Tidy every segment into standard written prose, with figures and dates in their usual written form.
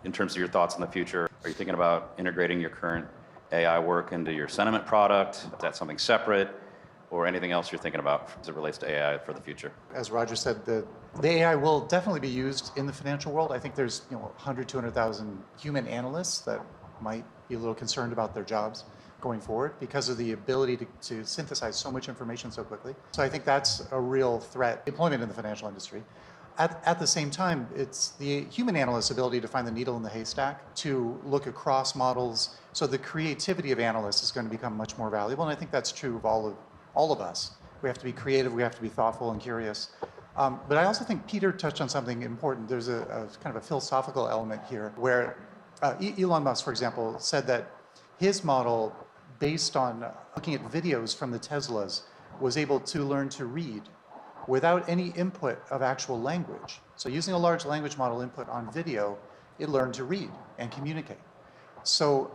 in terms of your thoughts in the future, are you thinking about integrating your current AI work into your sentiment product? Is that something separate? Or anything else you're thinking about as it relates to AI for the future? As Roger said, the AI will definitely be used in the financial world. I think there's 100, 200,000 human analysts that might be a little concerned about their jobs going forward because of the ability to synthesize so much information so quickly. So I think that's a real threat, employment in the financial industry. At the same time, it's the human analyst's ability to find the needle in the haystack, to look across models. So the creativity of analysts is going to become much more valuable, and I think that's true of all of us. We have to be creative, we have to be thoughtful and curious. But I also think Peter touched on something important. There's a kind of a philosophical element here where Elon Musk, for example, said that his model, based on looking at videos from the Teslas, was able to learn to read without any input of actual language. So using a large language model input on video, it learned to read and communicate. So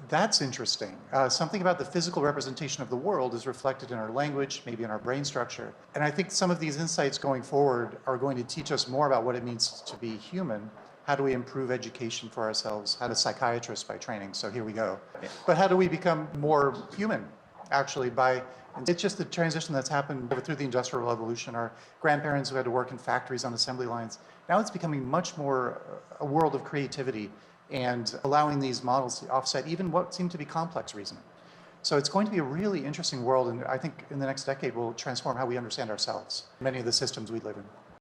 that's interesting. Something about the physical representation of the world is reflected in our language, maybe in our brain structure. And I think some of these insights going forward are going to teach us more about what it means to be human. How do we improve education for ourselves? How do psychiatrists by training? So here we go. But how do we become more human, actually, it's just the transition that's happened through the Industrial Revolution. Our grandparents who had to work in factories on assembly lines. Now it's becoming much more a world of creativity and allowing these models to offset even what seem to be complex reasoning. So it's going to be a really interesting world, and I think in the next decade will transform how we understand ourselves, many of the systems we live in.